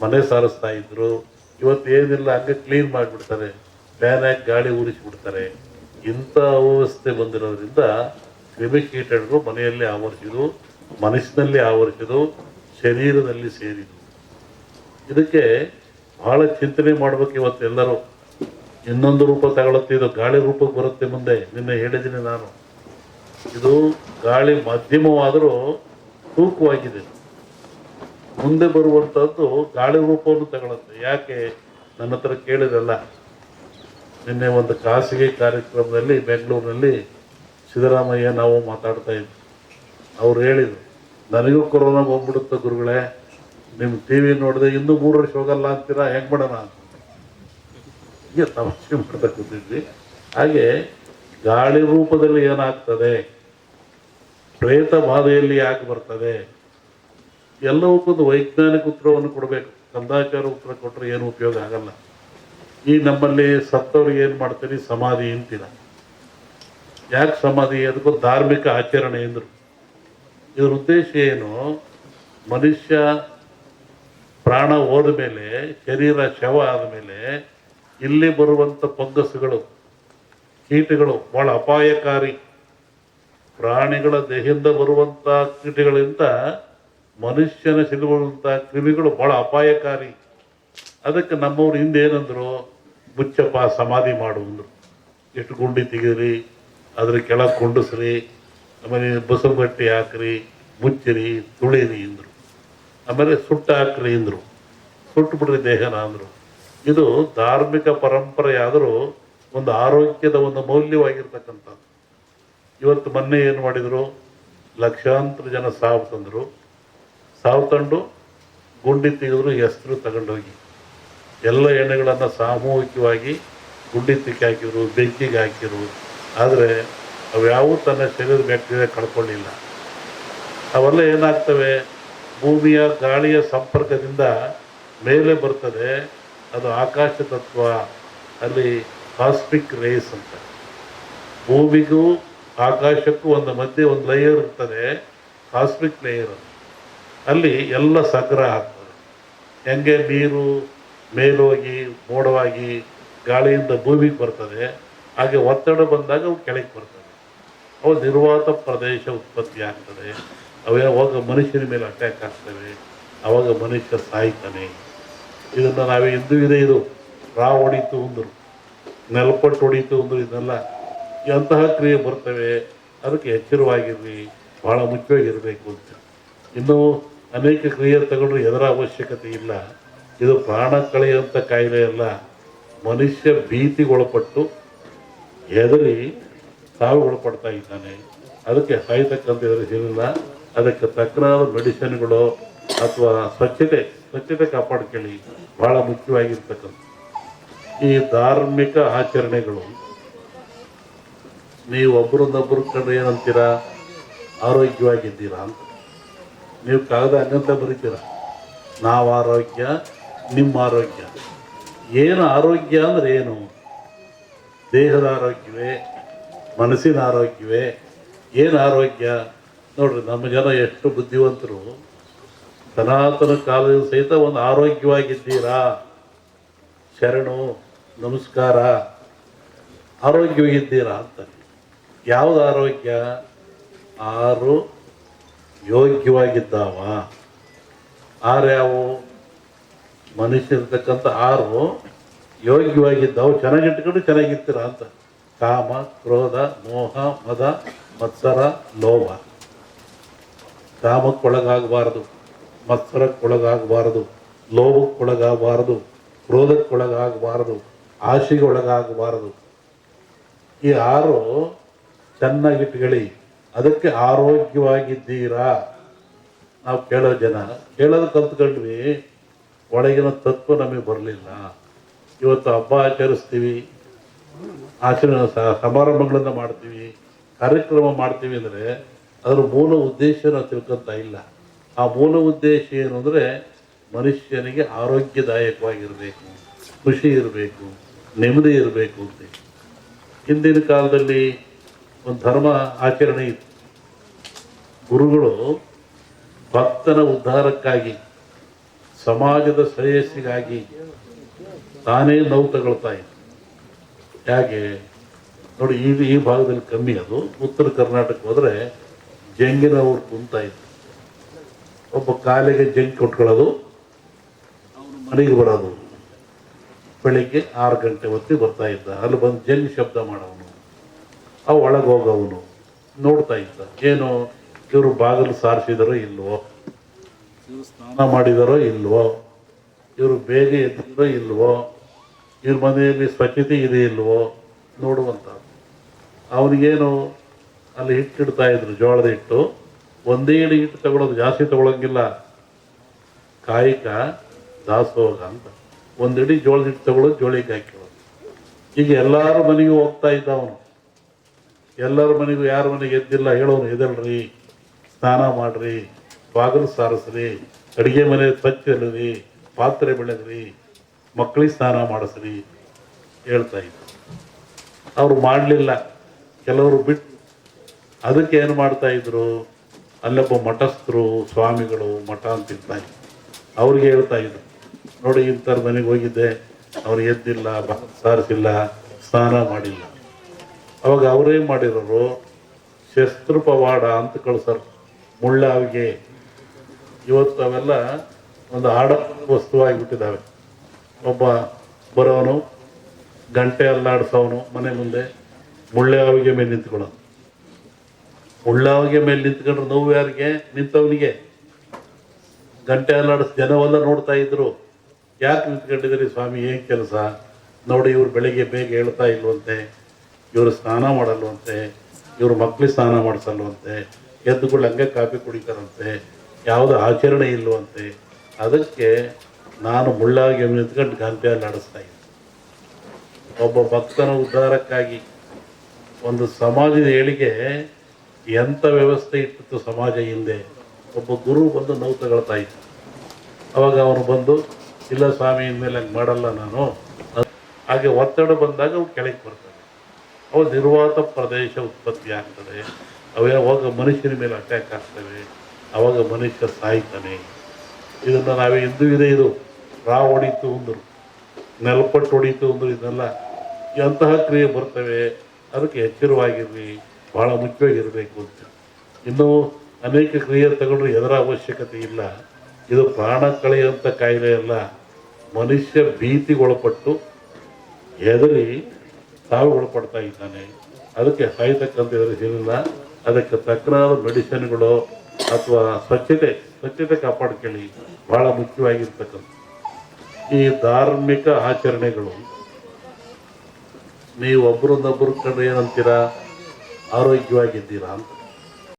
ಮನೆ ಸಾರಿಸ್ತಾ ಇದ್ರು. ಇವತ್ತು ಏನಿಲ್ಲ, ಹಂಗೆ ಕ್ಲೀನ್ ಮಾಡಿಬಿಡ್ತಾರೆ, ಫ್ಯಾನ್ ಹಾಕಿ ಗಾಳಿ ಉರಿಸಿಬಿಡ್ತಾರೆ. ಇಂಥ ಅವ್ಯವಸ್ಥೆ ಬಂದಿರೋದ್ರಿಂದ ಕ್ರಿಮಿಕೀಟಗಳು ಮನೆಯಲ್ಲಿ ಆವರಿಸಿದು, ಮನಸ್ಸಿನಲ್ಲಿ ಆವರಿಸಿದು, ಶರೀರದಲ್ಲಿ ಸೇರಿದು. ಇದಕ್ಕೆ ಬಹಳ ಚಿಂತನೆ ಮಾಡ್ಬೇಕು ಇವತ್ತೆಲ್ಲರೂ. ಇನ್ನೊಂದು ರೂಪ ತಗೊಳುತ್ತೆ, ಇದು ಗಾಳಿ ರೂಪಕ್ಕೆ ಬರುತ್ತೆ ಮುಂದೆ. ನಿನ್ನೆ ಹೇಳಿದ್ದೀನಿ ನಾನು, ಇದು ಗಾಳಿ ಮಧ್ಯಮವಾದರೂ ತೂಕವಾಗಿದೆ. ಮುಂದೆ ಬರುವಂಥದ್ದು ಗಾಳಿ ರೂಪವನ್ನು ತಗೊಳುತ್ತೆ. ಯಾಕೆ ನನ್ನ ಹತ್ರ ಕೇಳಿರಲ್ಲ. ನಿನ್ನೆ ಒಂದು ಖಾಸಗಿ ಕಾರ್ಯಕ್ರಮದಲ್ಲಿ ಬೆಂಗಳೂರಿನಲ್ಲಿ ಸಿದ್ದರಾಮಯ್ಯ ನಾವು ಮಾತಾಡ್ತಾ ಇದ್ವಿ. ಅವ್ರು ಹೇಳಿದರು, ನನಗೂ ಕೊರೋನಾ ಬಂದ್ಬಿಡುತ್ತೆ ಗುರುಗಳೇ, ನಿಮ್ಮ ಟಿ ವಿ ನೋಡಿದೆ ಇನ್ನೂ 3 ವರ್ಷ ಹೋಗಲ್ಲ ಅಂತೀರಾ, ಹೆಂಗೆ ಮಾಡೋಣ ಅಂತ ಹೀಗೆ ತಮಾಷೆ ಮಾಡ್ತಾ ಕೂತಿದ್ವಿ. ಹಾಗೆ ಗಾಳಿ ರೂಪದಲ್ಲಿ ಏನಾಗ್ತದೆ, ಪ್ರೇತ ಬಾಧೆಯಲ್ಲಿ ಯಾಕೆ ಬರ್ತದೆ, ಎಲ್ಲವಕ್ಕೊಂದು ವೈಜ್ಞಾನಿಕ ಉತ್ತರವನ್ನು ಕೊಡಬೇಕು. ಕಂದಾಚಾರ ಉತ್ತರ ಕೊಟ್ಟರೆ ಏನು ಉಪಯೋಗ ಆಗಲ್ಲ. ಈ ನಮ್ಮಲ್ಲಿ ಸತ್ತವ್ರಿಗೆ ಏನು ಮಾಡ್ತೀರಿ, ಸಮಾಧಿ ಅಂತೀರ. ಯಾಕೆ ಸಮಾಧಿ? ಅದಕ್ಕೊಂದು ಧಾರ್ಮಿಕ ಆಚರಣೆ ಎಂದರು. ಇದ್ರ ಉದ್ದೇಶ ಏನು? ಮನುಷ್ಯ ಪ್ರಾಣ ಹೋದ ಮೇಲೆ, ಶರೀರ ಶವ ಆದಮೇಲೆ ಇಲ್ಲಿ ಬರುವಂಥ ಫಂಗಸ್ಗಳು, ಕೀಟಗಳು ಭಾಳ ಅಪಾಯಕಾರಿ. ಪ್ರಾಣಿಗಳ ದೇಹದಿಂದ ಬರುವಂಥ ಕೀಟಗಳಿಂದ ಮನುಷ್ಯನ ಸಿಲುಬರುವಂಥ ಕ್ರಿಮಿಗಳು ಭಾಳ ಅಪಾಯಕಾರಿ. ಅದಕ್ಕೆ ನಮ್ಮವ್ರು ಹಿಂದೆ ಏನಂದ್ರು, ಮುಚ್ಚಪ್ಪ ಸಮಾಧಿ ಮಾಡು ಅಂದರು. ಎಷ್ಟು ಗುಂಡಿ ತೆಗೀರಿ, ಅದ್ರ ಕೆಳಗೆ ಕುಂಡಿಸ್ರಿ, ಆಮೇಲೆ ಬಸರು ಗಟ್ಟಿ ಹಾಕ್ರಿ, ಮುಚ್ಚಿರಿ, ತುಳಿರಿ ಅಂದರು. ಆಮೇಲೆ ಸುಟ್ಟು ಹಾಕ್ರಿ ಅಂದರು, ಸುಟ್ಟು ಬಿಡ್ರಿ ದೇಹನ ಅಂದರು. ಇದು ಧಾರ್ಮಿಕ ಪರಂಪರೆ ಆದರೂ ಒಂದು ಆರೋಗ್ಯದ ಒಂದು ಮೌಲ್ಯವಾಗಿರ್ತಕ್ಕಂಥದ್ದು. ಇವತ್ತು ಮೊನ್ನೆ ಏನು ಮಾಡಿದರು, ಲಕ್ಷಾಂತರ ಜನ ಸಾವು ತಂದರು. ಸಾವು ತಂದು ಗುಂಡಿ ತೆಗೆದ್ರು, ಹೆಸರು ತಗೊಂಡೋಗಿ ಎಲ್ಲ ಎಣ್ಣೆಗಳನ್ನು ಸಾಮೂಹಿಕವಾಗಿ ಗುಂಡಿ ತಿಕ್ಕಿ ಹಾಕಿದ್ರು, ಬೆಂಕಿಗೆ ಹಾಕಿದ್ರು. ಆದರೆ ಅವ್ಯಾವೂ ತನ್ನ ಶರೀರದ ಬ್ಯಾಕ್ಟೀರಿಯಾ ಕಳ್ಕೊಳ್ಳಿಲ್ಲ. ಅವೆಲ್ಲ ಏನಾಗ್ತವೆ, ಭೂಮಿಯ ಗಾಳಿಯ ಸಂಪರ್ಕದಿಂದ ಮೇಲೆ ಬರ್ತದೆ. ಅದು ಆಕಾಶ ತತ್ವ, ಅಲ್ಲಿ ಕಾಸ್ಮಿಕ್ ರೇಸ್ ಅಂತ. ಭೂಮಿಗೂ ಆಕಾಶಕ್ಕೂ ಒಂದು ಮಧ್ಯೆ ಒಂದು ಲೇಯರ್ ಇರ್ತದೆ, ಕಾಸ್ಮಿಕ್ ಲೇಯರ್. ಅಲ್ಲಿ ಎಲ್ಲ ಸಂಗ್ರಹ ಆಗ್ತದೆ. ಹೆಂಗೆ ನೀರು ಮೇಲೋಗಿ ಮೋಡವಾಗಿ ಗಾಳಿಯಿಂದ ಭೂಮಿಗೆ ಬರ್ತದೆ, ಹಾಗೆ ಒತ್ತಡ ಬಂದಾಗ ಅವು ಕೆಳಗೆ ಬರ್ತದೆ. ಅವು ನಿರ್ವಾತ ಪ್ರದೇಶ ಉತ್ಪತ್ತಿ ಆಗ್ತದೆ. ಅವಾಗ ಮನುಷ್ಯನ ಮೇಲೆ ಅಟ್ಯಾಕ್ ಆಗ್ತವೆ. ಆವಾಗ ಮನುಷ್ಯ ಸಾಯ್ತಾನೆ. ಇದನ್ನು ನಾವೇ ಇಂದು ಇದೆ. ಇದು ರಾವ್ ಹೊಡಿತು ಅಂದರು, ನೆಲಪಟ್ಟು ಹೊಡಿತು ಅಂದರು. ಇದನ್ನೆಲ್ಲ ಅಂತಹ ಕ್ರಿಯೆ ಬರ್ತವೆ. ಅದಕ್ಕೆ ಎಚ್ಚರವಾಗಿರ್ರಿ, ಭಾಳ ಮುಖ್ಯವಾಗಿರಬೇಕು ಅಂತ. ಇನ್ನೂ ಅನೇಕ ಕ್ರಿಯೆ ತಗೊಂಡ್ರೆ ಎದರ ಅವಶ್ಯಕತೆ ಇಲ್ಲ. ಇದು ಪ್ರಾಣ ಕಳೆಯುವಂಥ ಕಾಯಿಲೆ ಅಲ್ಲ. ಮನುಷ್ಯ ಭೀತಿಗೊಳಪಟ್ಟು ಹೆದರಿ ಸಾವಿಗೊಳಪಡ್ತಾ ಇದ್ದಾನೆ. ಅದಕ್ಕೆ ಸಾಯ್ತಕ್ಕಂಥ ಎದುರಿಸಿಲ್ಲ. ಅದಕ್ಕೆ ತಕ್ಕನಾದ ಮೆಡಿಸಿನ್ಗಳು ಅಥವಾ ಸ್ವಚ್ಛತೆ ಕಾಪಾಡ್ಕೊಳ್ಳಿ, ಭಾಳ ಮುಖ್ಯವಾಗಿರ್ತಕ್ಕಂಥ. ಈ ಧಾರ್ಮಿಕ ಆಚರಣೆಗಳು ನೀವು ಒಬ್ಬರನ್ನೊಬ್ಬರು ಕಂಡ್ರೆ ಏನಂತೀರಾ, ಆರೋಗ್ಯವಾಗಿದ್ದೀರಾ ಅಂತ. ನೀವು ಕಾಗದ ಹಂಗಂತ ಬರೀತೀರ, ನಾವು ಆರೋಗ್ಯ, ನಿಮ್ಮ ಆರೋಗ್ಯ. ಏನು ಆರೋಗ್ಯ ಅಂದರೆ ಏನು? ದೇಹದ ಆರೋಗ್ಯವೇ, ಮನಸ್ಸಿನ ಆರೋಗ್ಯವೇ? ಏನು ಆರೋಗ್ಯ? ನೋಡ್ರಿ, ನಮ್ಮ ಜನ ಎಷ್ಟು ಬುದ್ಧಿವಂತರು. ಸನಾತನ ಕಾಲದ ಸಹಿತ ಒಂದು ಆರೋಗ್ಯವಾಗಿದ್ದೀರಾ, ಶರಣು ನಮಸ್ಕಾರ, ಆರೋಗ್ಯವಾಗಿದ್ದೀರಾ ಅಂತ. ಯಾವುದು ಆರೋಗ್ಯ? 6 ಯೋಗ್ಯವಾಗಿದ್ದಾವ. 6 ಯಾವುವು? ಮನುಷ್ಯರ್ತಕ್ಕಂಥ 6 ಯೋಗ್ಯವಾಗಿದ್ದಾವು. ಚೆನ್ನಾಗಿಟ್ಕೊಂಡು ಚೆನ್ನಾಗಿರ್ತೀರ ಅಂತ. ಕಾಮ, ಕ್ರೋಧ, ಮೋಹ, ಮದ, ಮತ್ಸರ, ಲೋಭ. ಕಾಮಕ್ಕೊಳಗಾಗಬಾರದು, ಮತ್ಸರಕ್ಕೊಳಗಾಗಬಾರದು, ಲೋಭಕ್ಕೊಳಗಾಗಬಾರದು, ಕ್ರೋಧಕ್ಕೊಳಗಾಗಬಾರದು, ಆಶೆಗೆ ಒಳಗಾಗಬಾರದು. ಈ 6 ಚೆನ್ನಾಗಿಟ್ಕೊಳ್ಳಿ. ಅದಕ್ಕೆ ಆರೋಗ್ಯವಾಗಿದ್ದೀರಾ. ನಾವು ಕೇಳೋ ಜನ ಕೇಳೋದು ಕಲ್ತ್ಕೊಂಡ್ವಿ, ಒಳಗಿನ ತತ್ವ ನಮಗೆ ಬರಲಿಲ್ಲ. ಇವತ್ತು ಹಬ್ಬ ಆಚರಿಸ್ತೀವಿ, ಸಮಾರಂಭಗಳನ್ನು ಮಾಡ್ತೀವಿ, ಕಾರ್ಯಕ್ರಮ ಮಾಡ್ತೀವಿ ಅಂದರೆ ಅದರ ಮೂಲ ಉದ್ದೇಶ ನಾವು ತಿಳ್ಕೊತಾ ಇಲ್ಲ. ಆ ಮೂಲ ಉದ್ದೇಶ ಏನು ಅಂದರೆ ಮನುಷ್ಯನಿಗೆ ಆರೋಗ್ಯದಾಯಕವಾಗಿರಬೇಕು, ಖುಷಿ ಇರಬೇಕು, ನೆಮ್ಮದಿ ಇರಬೇಕು ಅಂತ. ಹಿಂದಿನ ಕಾಲದಲ್ಲಿ ಒಂದು ಧರ್ಮ ಆಚರಣೆ ಇತ್ತು. ಗುರುಗಳು ಭಕ್ತನ ಉದ್ಧಾರಕ್ಕಾಗಿ ಸಮಾಜದ ಶ್ರೇಯಸ್ಸಿಗಾಗಿ ತಾನೇ ನೋವು ತಗೊಳ್ತಾ ಇದ್ದ. ಹೇಗೆ ನೋಡಿ, ಈ ಭಾಗದಲ್ಲಿ ಕಮ್ಮಿ. ಅದು ಉತ್ತರ ಕರ್ನಾಟಕ ಹೋದರೆ ಜಂಗಿನವ್ರು ಕುಂತ ಇದ್ರು. ಒಬ್ಬ ಕಾಲಿಗೆ ಜಂಗ್ ಕೊಟ್ಕೊಳ್ಳೋದು, ಮನೆಗೆ ಬರೋದು. ಬೆಳಿಗ್ಗೆ 6 ಗಂಟೆ ಹೊತ್ತಿಗೆ ಬರ್ತಾ ಇದ್ದ. ಅಲ್ಲಿ ಬಂದು ಜಂಗ್ ಶಬ್ದ ಮಾಡೋವನು, ಅವು ಒಳಗೆ ಹೋಗೋವನು ನೋಡ್ತಾ ಇದ್ದ. ಏನು ಇವರು ಬಾಗಿಲು ಸಾರಿಸಿದಾರೋ ಇಲ್ವೋ, ಇವರು ಸ್ನಾನ ಮಾಡಿದಾರೋ ಇಲ್ವೋ, ಇವರು ಬೇಗ ಎದ್ದಿರೋ ಇಲ್ವೋ, ಇವ್ರ ಮನೆಯಲ್ಲಿ ಸ್ವಚ್ಛತೆ ಇದೆ ಇಲ್ವೋ ನೋಡುವಂತ. ಅವನಿಗೇನು ಅಲ್ಲಿ ಹಿಟ್ಟಿಡ್ತಾ ಇದ್ರು, ಜೋಳದ ಹಿಟ್ಟು. ಒಂದೇ ಇಡಿ ಹಿಟ್ಟು ತಗೊಳ್ಳೋದು, ಜಾಸ್ತಿ ತಗೊಳಂಗಿಲ್ಲ. ಕಾಯಿಕ ದಾಸೋಗ ಅಂತ ಒಂದಿಡಿ ಜೋಳದ ಹಿಟ್ಟು ತಗೊಳ್ಳೋದು, ಜೋಳಿಗೆ ಹಾಕಿರೋದು. ಈಗ ಎಲ್ಲಾರ ಮನೆಗೂ ಹೋಗ್ತಾ ಇದ್ದ ಅವನು. ಎಲ್ಲರ ಮನೆಗೂ, ಯಾರ ಮನೆಗೆ ಎದ್ದಿಲ್ಲ ಹೇಳೋನು, ಎದಲ್ರಿ, ಸ್ನಾನ ಮಾಡ್ರಿ, ಬಾಗಿಲು ಸಾರಿಸ್ರಿ, ಅಡುಗೆ ಮನೆ ಸ್ವಚ್ಛರಿ, ಪಾತ್ರೆ ಬೆಳೆದ್ರಿ, ಮಕ್ಕಳಿಗೆ ಸ್ನಾನ ಮಾಡಿಸ್ರಿ ಹೇಳ್ತಾ ಇದ್ರು. ಅವರು ಮಾಡಲಿಲ್ಲ, ಕೆಲವರು ಬಿಟ್ಟು. ಅದಕ್ಕೆ ಏನು ಮಾಡ್ತಾ ಇದ್ರು, ಅಲ್ಲೊಬ್ಬ ಮಠಸ್ಥರು, ಸ್ವಾಮಿಗಳು, ಮಠ ಅಂತಿರ್ತಾ ಇದ್ರು. ಅವ್ರಿಗೆ ಹೇಳ್ತಾ ಇದ್ರು, ನೋಡಿ ಇಂಥವ್ರ ಮನೆಗೆ ಹೋಗಿದ್ದೆ, ಅವ್ರು ಎದ್ದಿಲ್ಲ, ಬಾಗಿಲು ಸಾರಿಸಿಲ್ಲ, ಸ್ನಾನ ಮಾಡಿಲ್ಲ. ಅವಾಗ ಅವರೇನು ಮಾಡಿರೋರು, ಶಸ್ತ್ರ ಪವಾಡ ಅಂತ ಕಳ್ಸರು, ಮುಳ್ಳಾವಿಗೆ. ಇವತ್ತು ಅವೆಲ್ಲ ಒಂದು ಆಡಂಬರ ವಸ್ತುವಾಗಿಬಿಟ್ಟಿದ್ದಾವೆ. ಒಬ್ಬ ಬರೋನು ಗಂಟೆ ಅಲ್ಲಾಡಿಸೋನು, ಮನೆ ಮುಂದೆ ಮುಳ್ಳಾವಿಗೆ ಮೇಲೆ ನಿಂತ್ಕೊಳ್ಳೋನು. ಮುಳ್ಳಾವಿಗೆ ಮೇಲೆ ನಿಂತ್ಕೊಂಡ್ರೆ ನೋವು ಯಾರಿಗೆ? ನಿಂತವನಿಗೆ. ಗಂಟೆ ಅಲ್ಲಾಡಿಸ್ ಜನವೆಲ್ಲ ನೋಡ್ತಾ ಇದ್ರು. ಯಾಕೆ ನಿಂತ್ಕೊಂಡಿದ್ದೀರಿ ಸ್ವಾಮಿ, ಏನು ಕೆಲಸ? ನೋಡಿ, ಇವ್ರು ಬೆಳಿಗ್ಗೆ ಬೇಗ ಹೇಳ್ತಾ ಇಲ್ವಂತೆ, ಇವರು ಸ್ನಾನ ಮಾಡಲ್ವಂತೆ, ಇವ್ರ ಮಕ್ಳಿಗೆ ಸ್ನಾನ ಮಾಡಿಸಲ್ವಂತೆ, ಎದ್ದುಗಳು ಹಂಗೆ ಕಾಫಿ ಕುಡಿತಾರಂತೆ, ಯಾವುದೋ ಆಚರಣೆ ಇಲ್ವಂತೆ. ಅದಕ್ಕೆ ನಾನು ಮುಳ್ಳಾಗಿ ನಿಂತ್ಕೊಂಡು ಗಂಟೆಯಲ್ಲಿ ಆಡಿಸ್ತಾ ಇದ್ದೆ. ಒಬ್ಬ ಭಕ್ತನ ಉದ್ಧಾರಕ್ಕಾಗಿ ಒಂದು ಸಮಾಜದ ಏಳಿಗೆ ಎಂಥ ವ್ಯವಸ್ಥೆ ಇಟ್ಟಿತ್ತು ಸಮಾಜ ಹಿಂದೆ. ಒಬ್ಬ ಗುರು ಬಂದು ನೋವು ತಗೊಳ್ತಾ ಇದ್ದ. ಅವಾಗ ಅವನು ಬಂದು, ಇಲ್ಲ ಸ್ವಾಮಿ, ಇನ್ಮೇಲೆ ಹಂಗೆ ಮಾಡಲ್ಲ ನಾನು. ಹಾಗೆ ಒತ್ತಡ ಬಂದಾಗ ಅವು ಕೆಳಗೆ ಬರ್ತವೆ. ಅವು ನಿರ್ವಾತ ಪ್ರದೇಶ ಉತ್ಪತ್ತಿ ಆಗ್ತದೆ. ಅವೇ ಅವಾಗ ಮನುಷ್ಯನ ಮೇಲೆ ಅಟ್ಯಾಕ್ ಆಗ್ತವೆ. ಅವಾಗ ಮನುಷ್ಯ ಸಾಯ್ತಾನೆ. ಇದನ್ನು ನಾವೇ ಹಿಂದೂ ಇದೆ. ಇದು ರಾವ್ ಹೊಡೀತು ಅಂದರು, ನೆಲಪಟ್ಟು ಹೊಡೀತು ಅಂದರು. ಇದನ್ನೆಲ್ಲ ಎಂತಹ ಕ್ರಿಯೆ ಬರ್ತವೆ. ಅದಕ್ಕೆ ಎಚ್ಚರವಾಗಿರ್ರಿ, ಭಾಳ ಮುಖ್ಯವಾಗಿರಬೇಕು ಅಂತ. ಇನ್ನೂ ಅನೇಕ ಕ್ರಿಯೆ ತಗೊಂಡ್ರೆ ಎದರ ಅವಶ್ಯಕತೆ ಇಲ್ಲ. ಇದು ಪ್ರಾಣ ಕಳೆಯುವಂಥ ಕಾಯಿಲೆ ಅಲ್ಲ. ಮನುಷ್ಯ ಭೀತಿಗೊಳಪಟ್ಟು ಹೆದರಿ ಒಳಪಡ್ತಾ ಇದ್ದಾನೆ. ಅದಕ್ಕೆ ಸಾಯ್ತಕ್ಕಂಥ ಎದುರಿಸಿಲ್ಲ. ಅದಕ್ಕೆ ತಕ್ಕನಾದ ಮೆಡಿಸಿನ್ಗಳು ಅಥವಾ ಸ್ವಚ್ಛತೆ ಕಾಪಾಡ್ಕೊಳ್ಳಿ, ಭಾಳ ಮುಖ್ಯವಾಗಿರ್ತಕ್ಕಂಥ. ಈ ಧಾರ್ಮಿಕ ಆಚರಣೆಗಳು ನೀವು ಒಬ್ಬರನ್ನೊಬ್ಬರು ಕಂಡ್ರೆ ಏನಂತೀರಾ? ಆರೋಗ್ಯವಾಗಿದ್ದೀರಾ ಅಂತ.